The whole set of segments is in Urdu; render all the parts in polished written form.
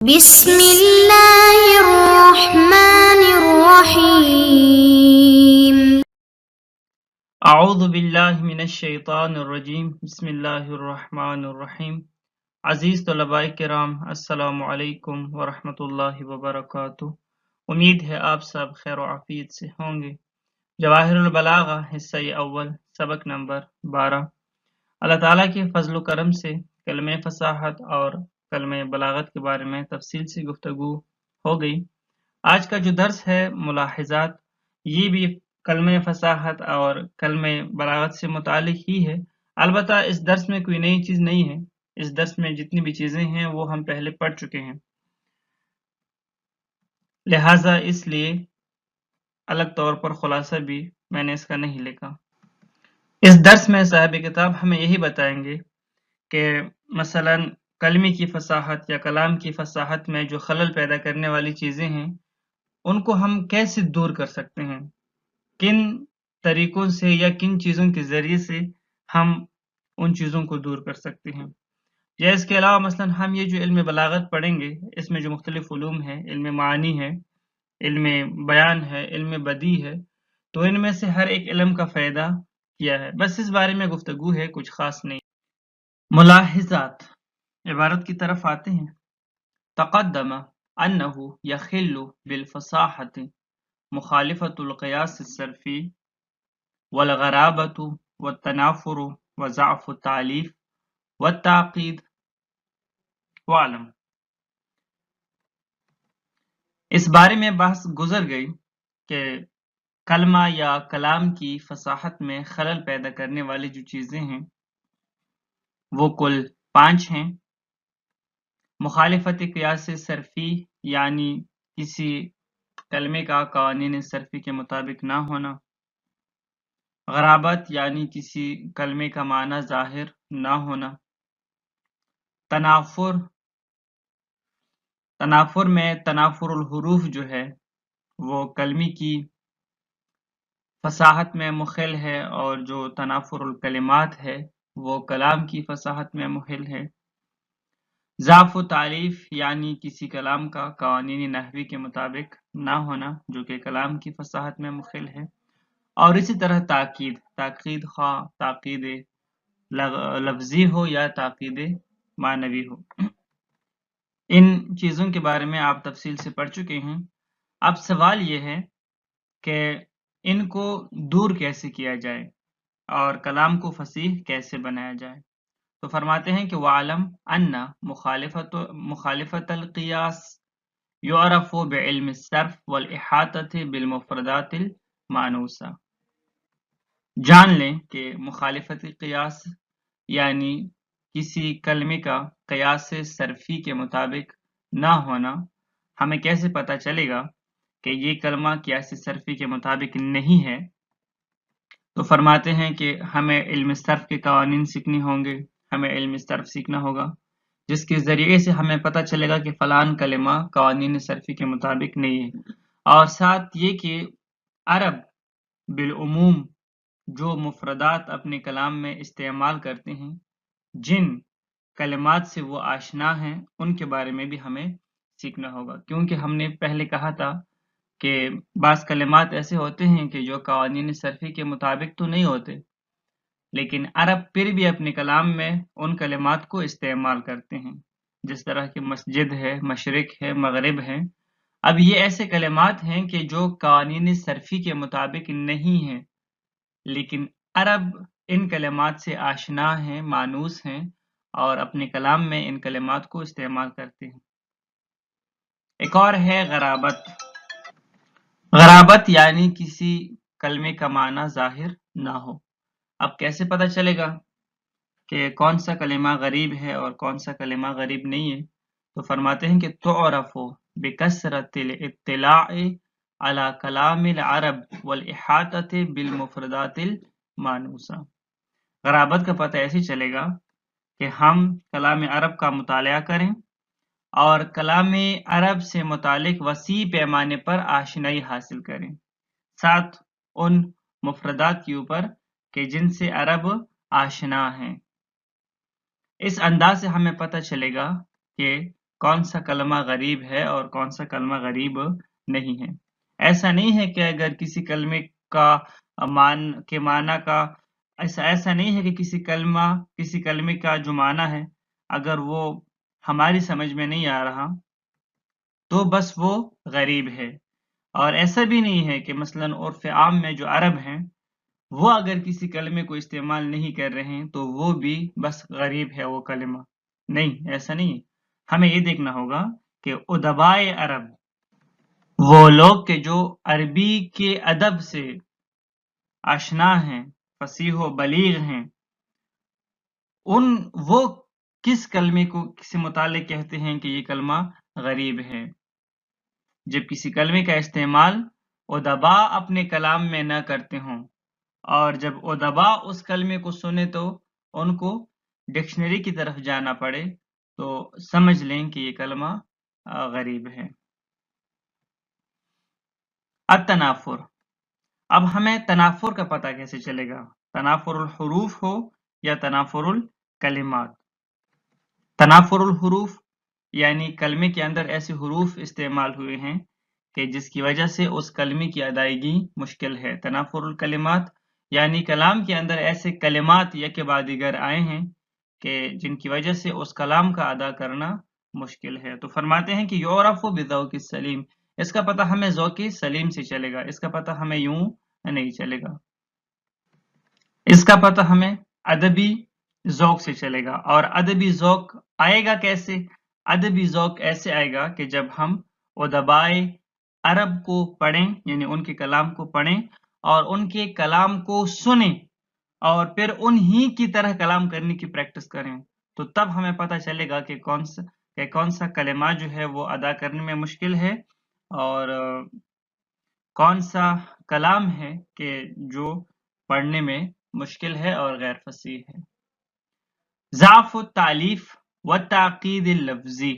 بسم اللہ الرحمن الرحیم۔ اعوذ باللہ من الشیطان الرجیم، بسم اللہ الرحمن الرحیم۔ عزیز طلباء کرام، السلام علیکم ورحمۃ اللہ وبرکاتہ۔ امید ہے آپ سب خیر و عافیت سے ہوں گے۔ جواہر البلاغہ حصہ اول، سبق نمبر 12۔ اللہ تعالیٰ کے فضل و کرم سے کلمہ فصاحت اور کلمہ بلاغت کے بارے میں تفصیل سے گفتگو ہو گئی۔ آج کا جو درس ہے ملاحظات، یہ بھی کلمہ فصاحت اور کلمہ بلاغت سے متعلق ہی ہے۔ البتہ اس درس میں کوئی نئی چیز نہیں ہے، اس درس میں جتنی بھی چیزیں ہیں وہ ہم پہلے پڑھ چکے ہیں، لہٰذا اس لیے الگ طور پر خلاصہ بھی میں نے اس کا نہیں لکھا۔ اس درس میں صاحب کتاب ہمیں یہی بتائیں گے کہ مثلا کلمے کی فصاحت یا کلام کی فصاحت میں جو خلل پیدا کرنے والی چیزیں ہیں ان کو ہم کیسے دور کر سکتے ہیں، کن طریقوں سے یا کن چیزوں کے ذریعے سے ہم ان چیزوں کو دور کر سکتے ہیں۔ یا اس کے علاوہ مثلا ہم یہ جو علم بلاغت پڑھیں گے، اس میں جو مختلف علوم ہیں، علم معانی ہے، علم بیان ہے، علم بدیع ہے، تو ان میں سے ہر ایک علم کا فائدہ کیا ہے، بس اس بارے میں گفتگو ہے، کچھ خاص نہیں۔ ملاحظات، عبارت کی طرف آتے ہیں۔ تقدم انہ یخل بالفصاحت مخالفۃ القیاس الصرفی والغرابۃ والتنافر وضعف التعلیف والتعقید وعلم۔ اس بارے میں بحث گزر گئی کہ کلمہ یا کلام کی فصاحت میں خلل پیدا کرنے والی جو چیزیں ہیں وہ کل 5 ہیں۔ مخالفت قیاس صرفی یعنی کسی کلمے کا قوانین صرفی کے مطابق نہ ہونا، غرابت یعنی کسی کلمے کا معنی ظاہر نہ ہونا، تنافر میں تنافر الحروف جو ہے وہ کلمے کی فصاحت میں مخل ہے، اور جو تنافر الکلمات ہے وہ کلام کی فصاحت میں مخل ہے۔ ضعف و تعلیف یعنی کسی کلام کا قوانین نحوی کے مطابق نہ ہونا، جو کہ کلام کی فصاحت میں مخل ہے۔ اور اسی طرح تاکید خواہ تاکید لفظی ہو یا تاکید معنوی ہو، ان چیزوں کے بارے میں آپ تفصیل سے پڑھ چکے ہیں۔ اب سوال یہ ہے کہ ان کو دور کیسے کیا جائے اور کلام کو فصیح کیسے بنایا جائے۔ تو فرماتے ہیں کہ وَعَلَمْ أَنَّ مخالفت القیاس یعرف بعلم الصرف والإحاطة بالمفردات المانوسہ۔ جان لیں کہ مخالفت قیاس یعنی کسی کلمے کا قیاس صرفی کے مطابق نہ ہونا، ہمیں کیسے پتہ چلے گا کہ یہ کلمہ قیاس صرفی کے مطابق نہیں ہے؟ تو فرماتے ہیں کہ ہمیں علم صرف کے قوانین سیکھنے ہوں گے، ہمیں علم صرف سیکھنا ہوگا، جس کے ذریعے سے ہمیں پتہ چلے گا کہ فلان کلمہ قوانین صرفی کے مطابق نہیں ہے۔ اور ساتھ یہ کہ عرب بالعموم جو مفردات اپنے کلام میں استعمال کرتے ہیں، جن کلمات سے وہ آشنا ہیں، ان کے بارے میں بھی ہمیں سیکھنا ہوگا، کیونکہ ہم نے پہلے کہا تھا کہ بعض کلمات ایسے ہوتے ہیں کہ جو قوانین صرفی کے مطابق تو نہیں ہوتے، لیکن عرب پھر بھی اپنے کلام میں ان کلمات کو استعمال کرتے ہیں، جس طرح کہ مسجد ہے، مشرق ہے، مغرب ہے۔ اب یہ ایسے کلمات ہیں کہ جو قوانین صرفی کے مطابق نہیں ہیں، لیکن عرب ان کلمات سے آشنا ہیں، مانوس ہیں، اور اپنے کلام میں ان کلمات کو استعمال کرتے ہیں۔ ایک اور ہے غرابت یعنی کسی کلمے کا معنی ظاہر نہ ہو۔ اب کیسے پتہ چلے گا کہ کون سا کلمہ غریب ہے اور کون سا کلمہ غریب نہیں ہے؟ تو فرماتے ہیں کہ تعرف بکثرت الاطلاع علی کلام العرب والاحاطۃ بالمفردات المانوسہ۔ غرابت کا پتہ ایسے چلے گا کہ ہم کلام عرب کا مطالعہ کریں اور کلام عرب سے متعلق وسیع پیمانے پر آشنائی حاصل کریں، ساتھ ان مفردات کے اوپر کہ جن سے عرب آشنا ہیں۔ اس انداز سے ہمیں پتہ چلے گا کہ کون سا کلمہ غریب ہے اور کون سا کلمہ غریب نہیں ہے۔ ایسا نہیں ہے کہ اگر کسی کلمے کا معنی کا ایسا نہیں ہے کہ کسی کلمے کا جو معنی ہے اگر وہ ہماری سمجھ میں نہیں آ رہا تو بس وہ غریب ہے، اور ایسا بھی نہیں ہے کہ مثلاً عرف عام میں جو عرب ہیں وہ اگر کسی کلمے کو استعمال نہیں کر رہے ہیں تو وہ بھی بس غریب ہے وہ کلمہ، نہیں، ایسا نہیں ہے۔ ہمیں یہ دیکھنا ہوگا کہ ادبائے عرب، وہ لوگ کہ جو عربی کے ادب سے آشنا ہیں، فصیح و بلیغ ہیں، وہ کس کلمے کو سے متعلق کہتے ہیں کہ یہ کلمہ غریب ہے۔ جب کسی کلمے کا استعمال ادبا اپنے کلام میں نہ کرتے ہوں، اور جب ادبا اس کلمے کو سنے تو ان کو ڈکشنری کی طرف جانا پڑے تو سمجھ لیں کہ یہ کلمہ غریب ہے۔ التنافر، اب ہمیں تنافر کا پتہ کیسے چلے گا؟ تنافر الحروف ہو یا تنافر الکلمات۔ تنافر الحروف یعنی کلمے کے اندر ایسے حروف استعمال ہوئے ہیں کہ جس کی وجہ سے اس کلمے کی ادائیگی مشکل ہے۔ تنافر الکلمات یعنی کلام کے اندر ایسے کلمات یک بعد دیگر آئے ہیں کہ جن کی وجہ سے اس کلام کا ادا کرنا مشکل ہے۔ تو فرماتے ہیں کہ یعرف بذوق السلیم، اس کا پتہ ہمیں ذوق سلیم سے چلے گا، اس کا پتہ ہمیں یوں نہیں چلے گا، اس کا پتہ ہمیں ادبی ذوق سے چلے گا۔ اور ادبی ذوق آئے گا کیسے؟ ادبی ذوق ایسے آئے گا کہ جب ہم ادبائے عرب کو پڑھیں، یعنی ان کے کلام کو پڑھیں اور ان کے کلام کو سنیں اور پھر انہی کی طرح کلام کرنے کی پریکٹس کریں، تو تب ہمیں پتہ چلے گا کہ کون سا کلمہ جو ہے وہ ادا کرنے میں مشکل ہے اور کون سا کلام ہے کہ جو پڑھنے میں مشکل ہے اور غیر فصیح ہے۔ ضعف التالیف والتعقید اللفظی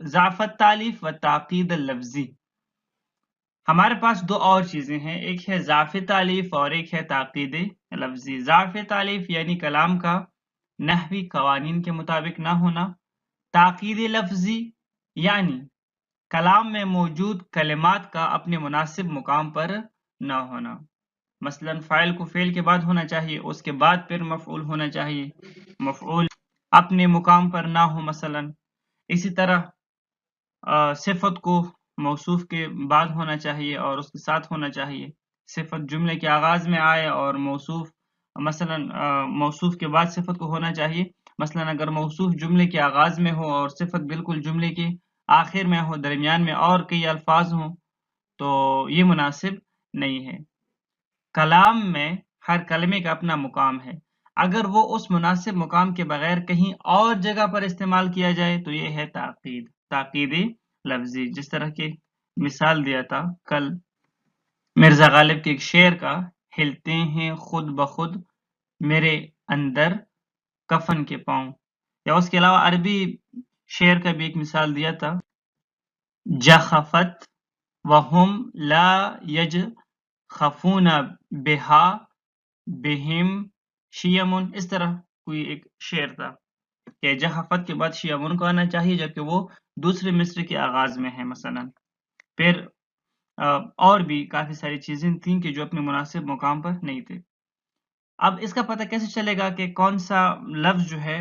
ضعف التالیف والتعقید اللفظی، ہمارے پاس دو اور چیزیں ہیں، ایک ہے ضعف تالیف اور ایک ہے تعقید لفظی۔ ضعف تالیف یعنی کلام کا نحوی قوانین کے مطابق نہ ہونا، تعقید لفظی یعنی کلام میں موجود کلمات کا اپنے مناسب مقام پر نہ ہونا، مثلا فاعل کو فعل کے بعد ہونا چاہیے، اس کے بعد پھر مفعول ہونا چاہیے، مفعول اپنے مقام پر نہ ہو مثلا۔ اسی طرح صفت کو موصوف کے بعد ہونا چاہیے اور اس کے ساتھ ہونا چاہیے، صفت جملے کے آغاز میں آئے اور موصوف مثلا موصوف کے بعد صفت کو ہونا چاہیے، مثلا اگر موصوف جملے کے آغاز میں ہو اور صفت بالکل جملے کے آخر میں ہو، درمیان میں اور کئی الفاظ ہوں تو یہ مناسب نہیں ہے۔ کلام میں ہر کلمے کا اپنا مقام ہے، اگر وہ اس مناسب مقام کے بغیر کہیں اور جگہ پر استعمال کیا جائے تو یہ ہے تعقید لفظی، جس طرح کی مثال دیا تھا کل مرزا غالب کے ایک شعر کا، ہلتے ہیں خود بخود میرے اندر کفن کے پاؤں، یا اس کے علاوہ عربی شعر کا بھی ایک مثال دیا تھا، جخفت وہم لا یجخفون بہا بہم شیمن، اس طرح کوئی ایک شعر تھا کہ جہفت کے بعد شیمن کو آنا چاہیے جبکہ وہ دوسرے مصرع کے آغاز میں ہے مثلا۔ پھر اور بھی کافی ساری چیزیں تھیں کہ جو اپنے مناسب مقام پر نہیں تھے۔ اب اس کا پتہ کیسے چلے گا کہ کون سا لفظ جو ہے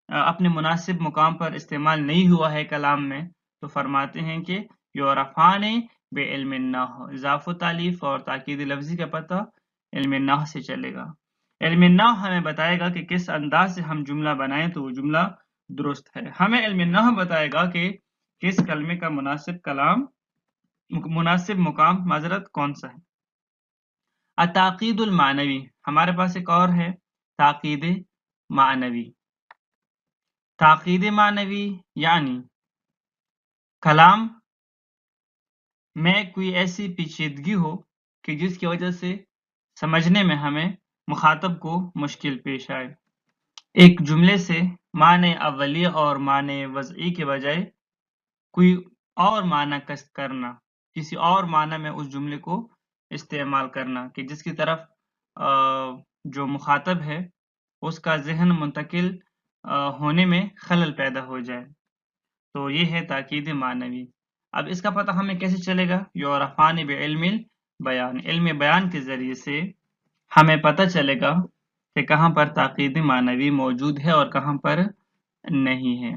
اپنے مناسب مقام پر استعمال نہیں ہوا ہے کلام میں؟ تو فرماتے ہیں کہ یعرفان بعلم النحو، اضاف و تالیف اور تاکید لفظی کا پتہ علم نحو سے چلے گا۔ علم نحو ہمیں بتائے گا کہ کس انداز سے ہم جملہ بنائیں تو وہ جملہ درست ہے، ہمیں علم نحو بتائے گا کہ کس کلمے کا مناسب مقام کون سا ہے۔ التعقید المعنوی، ہمارے پاس ایک اور ہے تعقید معنوی۔ تعقید معنوی یعنی کلام میں کوئی ایسی پیچیدگی ہو کہ جس کی وجہ سے سمجھنے میں ہمیں مخاطب کو مشکل پیش آئے، ایک جملے سے معنی اولی اور معنی وضعی کے بجائے کوئی اور معنی کسب کرنا، کسی اور معنی میں اس جملے کو استعمال کرنا کہ جس کی طرف جو مخاطب ہے اس کا ذہن منتقل ہونے میں خلل پیدا ہو جائے۔ تو یہ ہے تاکید معنوی۔ اب اس کا پتہ ہمیں کیسے چلے گا؟ یعرفان بعلم البیان، علم بیان کے ذریعے سے ہمیں پتہ چلے گا کہ کہاں پر تاکید معنوی موجود ہے اور کہاں پر نہیں ہے۔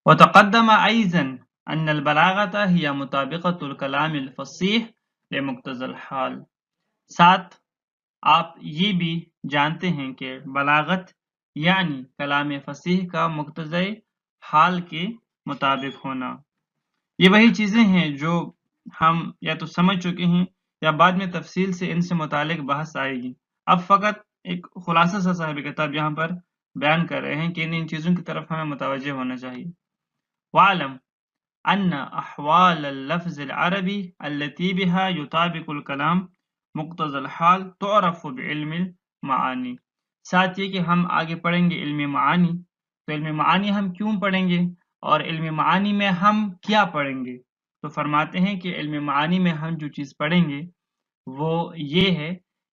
وتقدم أيضا أن البلاغة هي مطابقة الكلام الفصيح لمقتضى الحال۔ ساتھ آپ یہ بھی جانتے ہیں کہ بلاغت یعنی کلام فصیح کا مقتضی حال کے مطابق ہونا۔ یہ وہی چیزیں ہیں جو ہم یا تو سمجھ چکے ہیں یا بعد میں تفصیل سے ان سے متعلق بحث آئے گی۔ اب فقط ایک خلاصہ سا صاحب کتاب یہاں پر بیان کر رہے ہیں کہ ان چیزوں کی طرف ہمیں متوجہ ہونا چاہیے۔ وَاعْلَمْ أَنَّ أَحْوَالَ اللَّفْظِ الْعَرَبِي الَّتِي بِهَا يُطَابِقُ الْكَلَامُ مُقْتَضَى الْحَالِ تُعْرَفُ بِعِلْمِ الْمَعَانِي۔ ساتھ یہ کہ ہم آگے پڑھیں گے علم معانی، تو علم معانی ہم کیوں پڑھیں گے اور علم معانی میں ہم کیا پڑھیں گے؟ تو فرماتے ہیں کہ علم معانی میں ہم جو چیز پڑھیں گے وہ یہ ہے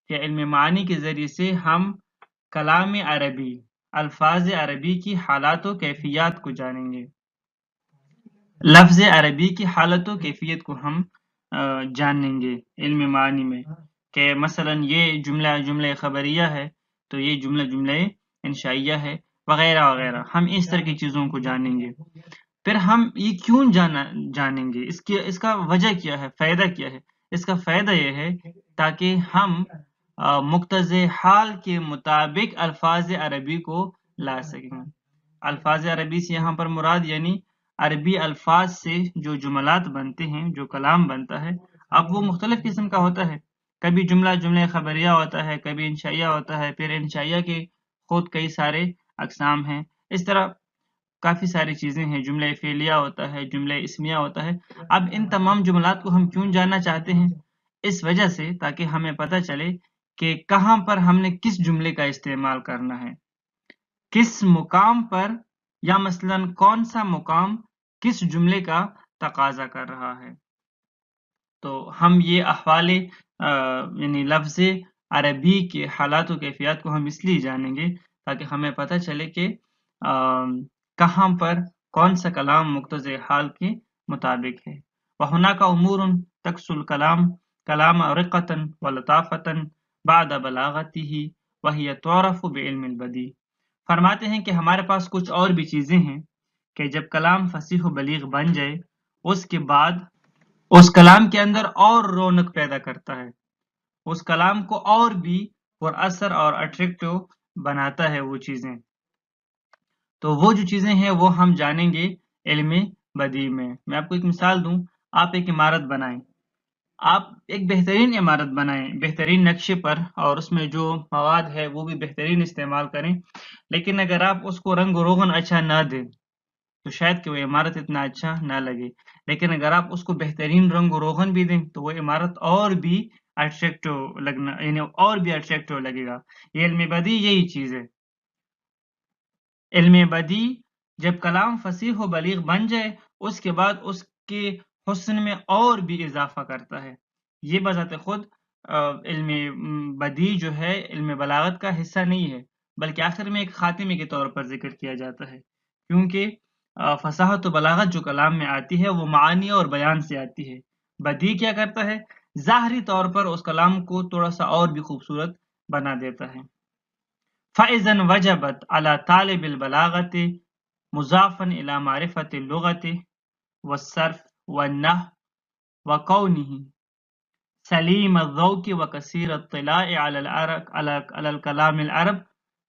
کہ علم معانی کے ذریعے سے ہم کلام عربی، الفاظ عربی کی حالات و کیفیات کو جانیں گے۔ لفظ عربی کی حالت و کیفیت کو ہم جانیں گے علم معانی میں، کہ مثلا یہ جملہ خبریہ ہے تو یہ جملہ انشائیہ ہے وغیرہ وغیرہ، ہم اس طرح کی چیزوں کو جانیں گے۔ پھر ہم یہ کیوں جانیں گے، اس کا وجہ کیا ہے، فائدہ کیا ہے؟ اس کا فائدہ یہ ہے تاکہ ہم مقتضی حال کے مطابق الفاظ عربی کو لا سکیں۔ الفاظ عربی سے یہاں پر مراد یعنی عربی الفاظ سے جو جملات بنتے ہیں، جو کلام بنتا ہے، اب وہ مختلف قسم کا ہوتا ہے۔ کبھی جملہ خبریہ ہوتا ہے، کبھی انشائیہ ہوتا ہے، پھر انشائیہ کے خود کئی سارے اقسام ہیں، اس طرح کافی ساری چیزیں ہیں، جملہ فعلیہ ہوتا ہے، جملہ اسمیہ ہوتا ہے۔ اب ان تمام جملات کو ہم کیوں جاننا چاہتے ہیں؟ اس وجہ سے تاکہ ہمیں پتہ چلے کہ کہاں پر ہم نے کس جملے کا استعمال کرنا ہے، کس مقام پر، یا مثلا کون سا مقام کس جملے کا تقاضا کر رہا ہے۔ تو ہم یہ احوال یعنی لفظ عربی کے حالات و کیفیات کو ہم اس لیے جانیں گے تاکہ ہمیں پتہ چلے کہ کہاں پر کون سا کلام مقتضی حال کے مطابق ہے۔ وَهُنَاكَ أُمُورٌ تَكْسُو الْكَلَامَ رِقَّةً وَلَطَافَةً بَعْدَ بَلَاغَتِهِ وَهِيَ تُعْرَفُ بِعِلْمِ الْبَدِيعِ۔ فرماتے ہیں کہ ہمارے پاس کچھ اور بھی چیزیں ہیں کہ جب کلام فصیح و بلیغ بن جائے اس کے بعد اس کلام کے اندر اور رونق پیدا کرتا ہے، اس کلام کو اور بھی پر اثر اور اٹریکٹو بناتا ہے وہ چیزیں۔ تو وہ جو چیزیں ہیں وہ ہم جانیں گے علم بدیع میں۔ میں آپ کو ایک مثال دوں، آپ ایک عمارت بنائیں، آپ ایک بہترین عمارت بنائیں بہترین نقشے پر، اور اس میں جو مواد ہے وہ بھی بہترین استعمال کریں، لیکن اگر آپ اس کو رنگ و روغن اچھا نہ دیں تو شاید کہ وہ عمارت اتنا اچھا نہ لگے، لیکن اگر آپ اس کو بہترین رنگ و روغن بھی دیں تو وہ عمارت اور بھی اٹریکٹو لگنا، یعنی اور بھی اٹریکٹو لگے گا۔ یہ علم بدیع یہی چیز ہے۔ علم بدیع جب کلام فصیح و بلیغ بن جائے اس کے بعد اس کے حسن میں اور بھی اضافہ کرتا ہے۔ یہ بذات خود علم بدیع جو ہے علم بلاغت کا حصہ نہیں ہے، بلکہ آخر میں ایک خاتمے کے طور پر ذکر کیا جاتا ہے، کیونکہ فصاحت و بلاغت جو کلام میں آتی ہے وہ معانی اور بیان سے آتی ہے۔ بدیع کیا کرتا ہے؟ ظاہری طور پر اس کلام کو تھوڑا سا اور بھی خوبصورت بنا دیتا ہے۔ فَإِذًا وَجَبَتْ عَلَى طَالِبِ الْبَلَاغَةِ مُضَافًا إِلَى مَعْرِفَةِ اللُّغَةِ وَالصَّرْفِ وَالنَّحْوِ وَكَوْنِهِ سليم الذوق وكثير الاطلاع على الكلام العرب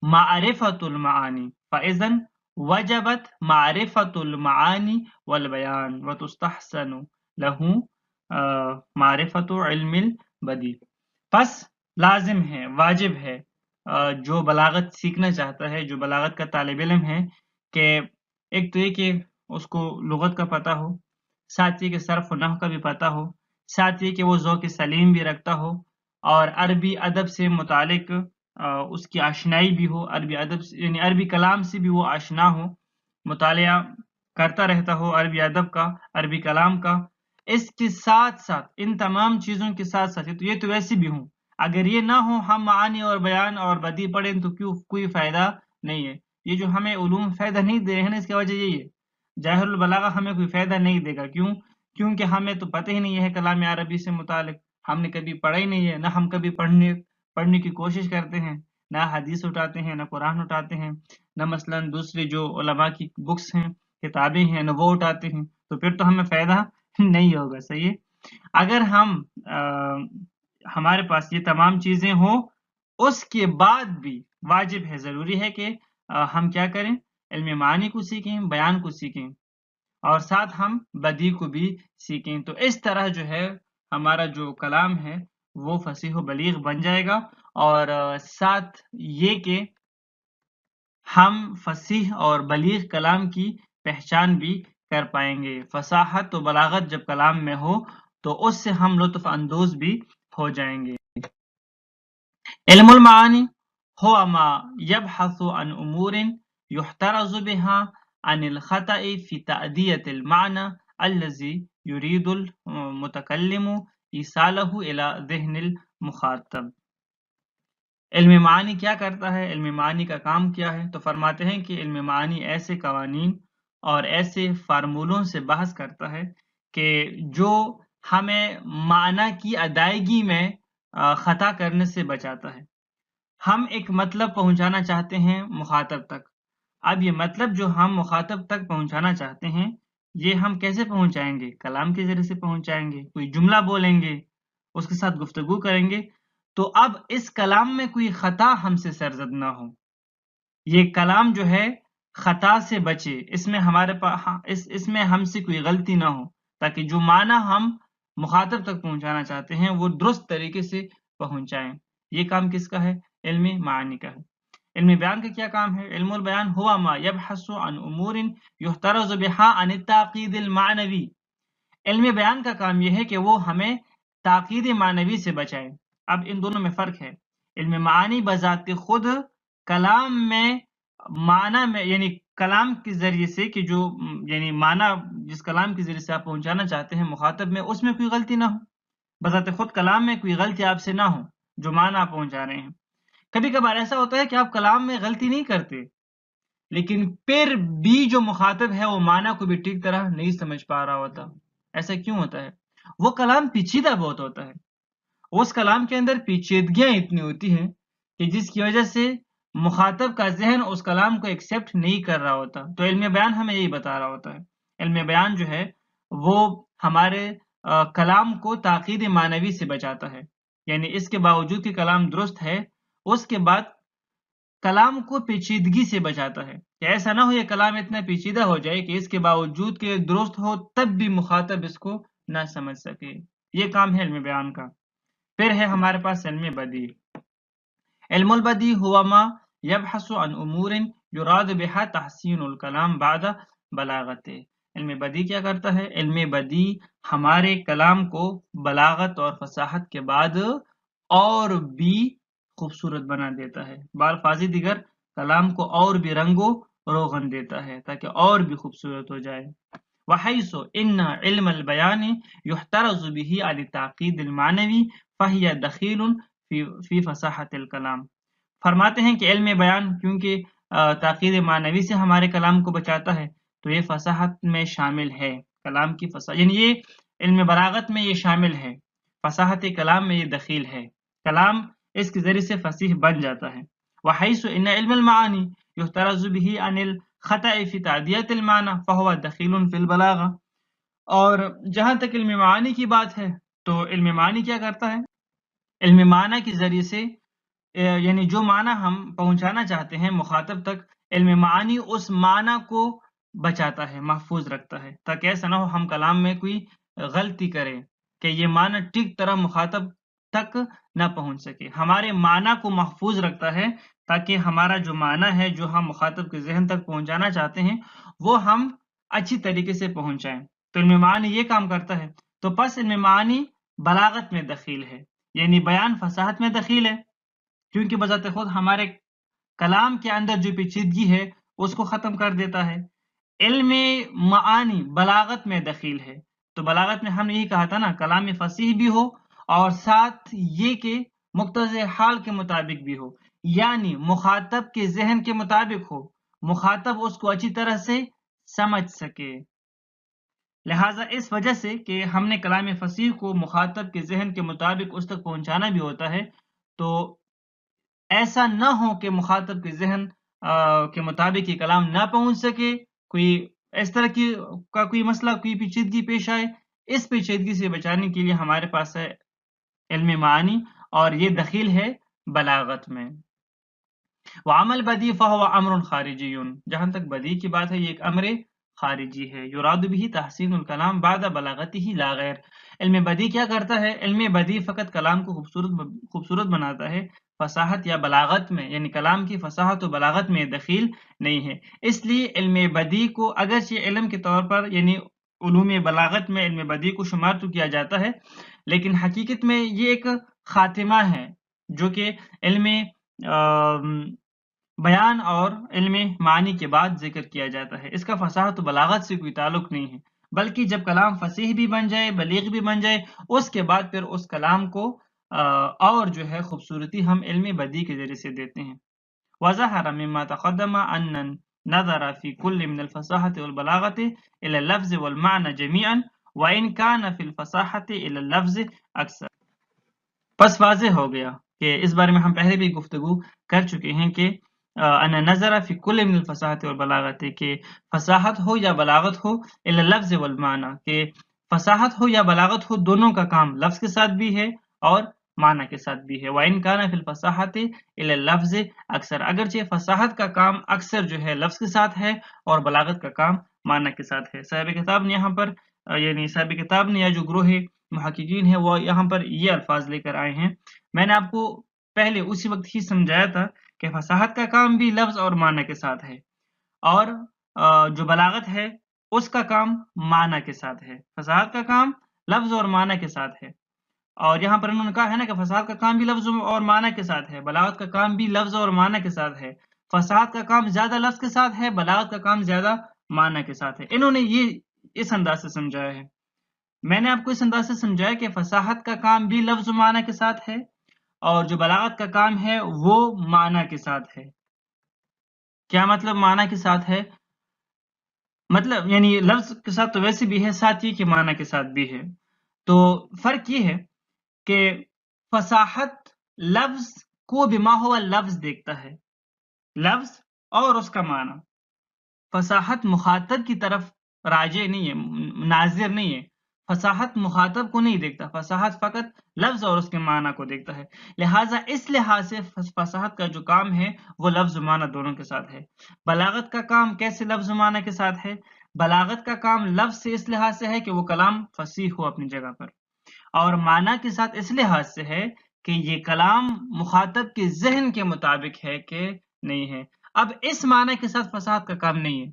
معرفة المعاني، فإذن وجبت معرفة المعاني والبيان وتستحسن له معرفة علم البديع۔ پس لازم ہے، واجب ہے، جو بلاغت سیکھنا چاہتا ہے، جو بلاغت کا طالب علم ہے، کہ ایک تو یہ کہ اس کو لغت کا پتہ ہو، ساتھ ہی کہ صرف و نحو کا بھی پتہ ہو، ساتھ یہ کہ وہ ذوق سلیم بھی رکھتا ہو، اور عربی ادب سے متعلق اس کی آشنائی بھی ہو، عربی ادب یعنی عربی کلام سے بھی وہ آشنا ہو، مطالعہ کرتا رہتا ہو عربی ادب کا، عربی کلام کا۔ اس کے ساتھ ساتھ ان تمام چیزوں کے ساتھ ساتھ یہ تو ویسے بھی ہوں، اگر یہ نہ ہو ہم معانی اور بیان اور بدیع پڑھیں تو کوئی فائدہ نہیں ہے۔ یہ جو ہمیں علوم فائدہ نہیں دے رہے ہیں نا، اس کی وجہ یہی ہے ظاہر البلاغہ ہمیں کوئی فائدہ نہیں دے گا. کیوں؟ کیونکہ ہمیں تو پتہ ہی نہیں ہے کلام عربی سے متعلق، ہم نے کبھی پڑھا ہی نہیں ہے، نہ ہم کبھی پڑھنے کی کوشش کرتے ہیں، نہ حدیث اٹھاتے ہیں، نہ قرآن اٹھاتے ہیں، نہ مثلا دوسری جو علماء کی بکس ہیں، کتابیں ہیں، نہ وہ اٹھاتے ہیں. تو پھر تو ہمیں فائدہ نہیں ہوگا. صحیح ہے. اگر ہمارے پاس یہ تمام چیزیں ہوں، اس کے بعد بھی واجب ہے، ضروری ہے کہ ہم کیا کریں؟ علم معانی کو سیکھیں، بیان کو سیکھیں، اور ساتھ ہم بدیع کو بھی سیکھیں. تو اس طرح جو ہے ہمارا جو کلام ہے وہ فصیح و بلیغ بن جائے گا، اور ساتھ یہ کہ ہم فصیح اور بلیغ کلام کی پہچان بھی کر پائیں گے. فصاحت و بلاغت جب کلام میں ہو تو اس سے ہم لطف اندوز بھی ہو جائیں گے. علم المعانی هو ما يبحث عن امور يحترز بها عن الخطأ في تأدية المعنى الذي يريد المتكلم ایصاله الى ذہن المخاطب. علم معانی کیا کرتا ہے؟ علم معانی کا کام کیا ہے؟ تو فرماتے ہیں کہ علم معانی ایسے قوانین اور ایسے فارمولوں سے بحث کرتا ہے کہ جو ہمیں معنی کی ادائیگی میں خطا کرنے سے بچاتا ہے. ہم ایک مطلب پہنچانا چاہتے ہیں مخاطب تک. اب یہ مطلب جو ہم مخاطب تک پہنچانا چاہتے ہیں، یہ ہم کیسے پہنچائیں گے؟ کلام کے ذریعے سے پہنچائیں گے. کوئی جملہ بولیں گے، اس کے ساتھ گفتگو کریں گے. تو اب اس کلام میں کوئی خطا ہم سے سرزد نہ ہو، یہ کلام جو ہے خطا سے بچے، اس میں اس میں ہم سے کوئی غلطی نہ ہو، تاکہ جو معنی ہم مخاطب تک پہنچانا چاہتے ہیں وہ درست طریقے سے پہنچائیں. یہ کام کس کا ہے؟ علم معانی کا ہے. علم بیان کا کیا کام ہے؟ علم البیان ہوا ما یبحث عن امور یحترز بها عن التعقید المعنوی. علم بیان کا کام یہ ہے کہ وہ ہمیں تعقید معنوی سے بچائے. اب ان دونوں میں فرق ہے. علم معانی بذات خود کلام میں معنی میں، یعنی کلام کے ذریعے سے کہ جو یعنی معنی جس کلام کے ذریعے سے آپ پہنچانا چاہتے ہیں مخاطب میں، اس میں کوئی غلطی نہ ہو. بذات خود کلام میں کوئی غلطی آپ سے نہ ہو جو معنی آپ پہنچا رہے ہیں. کبھی کبھار ایسا ہوتا ہے کہ آپ کلام میں غلطی نہیں کرتے، لیکن پھر بھی جو مخاطب ہے وہ معنی کو بھی ٹھیک طرح نہیں سمجھ پا رہا ہوتا. ایسا کیوں ہوتا ہے؟ وہ کلام پیچیدہ بہت ہوتا ہے، اس کلام کے اندر پیچیدگیاں اتنی ہوتی ہیں کہ جس کی وجہ سے مخاطب کا ذہن اس کلام کو ایکسیپٹ نہیں کر رہا ہوتا. تو علم بیان ہمیں یہی بتا رہا ہوتا ہے. علم بیان جو ہے وہ ہمارے کلام کو تاکید معنوی سے بچاتا ہے، یعنی اس کے باوجود کہ کلام درست ہے، اس کے بعد کلام کو پیچیدگی سے بچاتا ہے کہ ایسا نہ ہو یہ کلام اتنا پیچیدہ ہو جائے کہ اس کے باوجود کہ درست ہو تب بھی مخاطب اس کو نہ سمجھ سکے. یہ کام ہے علم بیان کا. پھر ہے ہمارے پاس علم بدیع. علم البدیع ہوا ما یبحث عن امور یراد بها تحسین الکلام بعد بلاغت. علم بدیع کیا کرتا ہے؟ علم بدیع ہمارے کلام کو بلاغت اور فصاحت کے بعد اور بھی خوبصورت بنا دیتا ہے. بالفاظ دیگر کلام کو اور بھی رنگ و روغن دیتا ہے تاکہ اور بھی خوبصورت ہو جائے. وحیث ان علم البیان یحترز به علی التعقید المعنوی فہی دخیل فی فصاحت الکلام. فرماتے ہیں کہ علم بیان کیونکہ تعقید معنوی سے ہمارے کلام کو بچاتا ہے تو یہ فصاحت میں شامل ہے. کلام کی فصاحت یعنی یہ علم بلاغت میں یہ شامل ہے، فصاحت کلام میں یہ دخیل ہے. کلام اس کے ذریعے سے فصیح بن جاتا ہے. وحیث ان علم المعانی یحترز به عن الخطأ فی تعدیت المعنی فہو دخیل فی البلاغہ. اور جہاں تک علم معانی کی بات ہے تو علم معانی کیا کرتا ہے؟ علم معنی کے ذریعے سے یعنی جو معنی ہم پہنچانا چاہتے ہیں مخاطب تک، علم معانی اس معنی کو بچاتا ہے، محفوظ رکھتا ہے تاکہ ایسا نہ ہو ہم کلام میں کوئی غلطی کریں کہ یہ معنی ٹھیک طرح مخاطب تک نہ پہنچ سکے. ہمارے معنی کو محفوظ رکھتا ہے تاکہ ہمارا جو معنی ہے جو ہم مخاطب کے ذہن تک پہنچانا چاہتے ہیں وہ ہم اچھی طریقے سے پہنچائیں. تو علم معانی یہ کام کرتا ہے. تو پس علم معانی بلاغت میں دخیل ہے، یعنی بیان فصاحت میں دخیل ہے، کیونکہ بذات خود ہمارے کلام کے اندر جو پیچیدگی ہے اس کو ختم کر دیتا ہے. علم معانی بلاغت میں دخیل ہے. تو بلاغت میں ہم نے یہی کہا تھا نا، کلام فصیح بھی ہو اور ساتھ یہ کہ مقتضی حال کے مطابق بھی ہو، یعنی مخاطب کے ذہن کے مطابق ہو، مخاطب اس کو اچھی طرح سے سمجھ سکے۔ لہٰذا اس وجہ سے کہ ہم نے کلام فصیح کو مخاطب کے ذہن کے مطابق اس تک پہنچانا بھی ہوتا ہے، تو ایسا نہ ہو کہ مخاطب کے ذہن کے مطابق یہ کلام نہ پہنچ سکے، کوئی اس طرح کا کوئی مسئلہ، کوئی پیچیدگی پیش آئے، اس پیچیدگی سے بچانے کے لیے ہمارے پاس ہے علم معانی، اور یہ دخیل ہے بلاغت میں۔ وعمل بدی فہو امر خارجی، جہاں تک بدی کی بات ہے یہ ایک امر خارجی ہے۔ یراد بھی تحسین الکلام بعد بلاغتہ لا غیر۔ علم بدی کیا کرتا ہے؟ علم بدی فقط کلام کو خوبصورت بناتا ہے، فصاحت یا بلاغت میں، یعنی کلام کی فصاحت و بلاغت میں دخیل نہیں ہے۔ اس لیے علم بدی کو اگرچہ علم کے طور پر یعنی علوم بلاغت میں علم بدی کو شمار تو کیا جاتا ہے، لیکن حقیقت میں یہ ایک خاتمہ ہے جو کہ علم بیان اور علم معنی کے بعد ذکر کیا جاتا ہے۔ اس کا فصاحت و بلاغت سے کوئی تعلق نہیں ہے، بلکہ جب کلام فصیح بھی بن جائے، بلیغ بھی بن جائے، اس کے بعد پھر اس کلام کو اور جو ہے خوبصورتی ہم علم بدی کے ذریعے سے دیتے ہیں۔ وظہر مما تقدم ان نظر فی کل من الفصاحة والبلاغة الى اللفظ والمعنى جميعا وان كان فی الفصاحة الى اللفظ اکثر۔ پس واضح ہو گیا کہ اس بارے میں ہم پہلے بھی گفتگو کر چکے ہیں کہ ان نظر فی کل من الفصاحة والبلاغة، کہ فصاحت ہو یا بلاغت ہو، الى اللفظ والمعنى، کہ فصاحت ہو یا بلاغت ہو، دونوں کا کام لفظ کے ساتھ بھی ہے اور معنی کے ساتھ بھی ہے۔ وَإِن كَانَ فِي الْفَصَاحَةِ إِلَى اللَّفْظِ اکثر، اگرچہ فصاحت کا کام اکثر جو ہے لفظ کے ساتھ ہے اور بلاغت کا کام معنی کے ساتھ ہے۔ صاحب کتاب نے یہاں پر صاحب کتاب نے یا جو گروہ محققین ہیں وہ یہاں پر یہ الفاظ لے کر آئے ہیں۔ میں نے آپ کو پہلے اسی وقت ہی سمجھایا تھا کہ فصاحت کا کام بھی لفظ اور معنی کے ساتھ ہے، اور جو بلاغت ہے اس کا کام معنی کے ساتھ ہے۔ فصاحت کا کام لفظ اور معنی کے ساتھ ہے، اور یہاں پر انہوں نے کہا ہے نا کہ فصاحت کا کام بھی لفظ اور معنی کے ساتھ ہے، بلاغت کا کام بھی لفظ اور معنی کے ساتھ ہے۔ فصاحت کا کام زیادہ لفظ کے ساتھ ہے، بلاغت کا کام زیادہ معنی کے ساتھ ہے۔ انہوں نے یہ اس انداز سے سمجھایا ہے۔ میں نے آپ کو اس انداز سے سمجھایا کہ فصاحت کا کام بھی لفظ و معنی کے ساتھ ہے، اور جو بلاغت کا کام ہے وہ معنی کے ساتھ ہے۔ کیا مطلب معنی کے ساتھ ہے؟ مطلب یعنی لفظ کے ساتھ تو ویسے بھی ہے، ساتھ ہی کہ معنی کے ساتھ بھی ہے۔ تو فرق یہ ہے کہ فصاحت لفظ کو بما ہوا لفظ دیکھتا ہے، لفظ اور اس کا معنی۔ فصاحت مخاطب کی طرف راجع نہیں ہے، ناظر نہیں ہے۔ فصاحت مخاطب کو نہیں دیکھتا، فصاحت فقط لفظ اور اس کے معنی کو دیکھتا ہے۔ لہٰذا اس لحاظ سے فصاحت کا جو کام ہے وہ لفظ و معنی دونوں کے ساتھ ہے۔ بلاغت کا کام کیسے لفظ و معنی کے ساتھ ہے؟ بلاغت کا کام لفظ سے اس لحاظ سے ہے کہ وہ کلام فصیح ہو اپنی جگہ پر، اور معنی کے ساتھ اس لحاظ سے ہے کہ یہ کلام مخاطب کے ذہن کے مطابق ہے کہ نہیں ہے۔ اب اس معنی کے ساتھ فصاحت کا کام نہیں ہے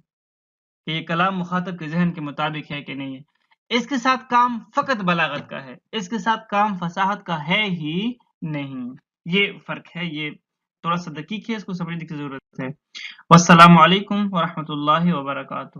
کہ یہ کلام مخاطب کے ذہن کے مطابق ہے کہ نہیں ہے، اس کے ساتھ کام فقط بلاغت کا ہے، اس کے ساتھ کام فصاحت کا ہے ہی نہیں۔ یہ فرق ہے، یہ تھوڑا سا دقیق ہے، اس کو سمجھنے کی ضرورت ہے۔ والسلام علیکم ورحمۃ اللہ وبرکاتہ۔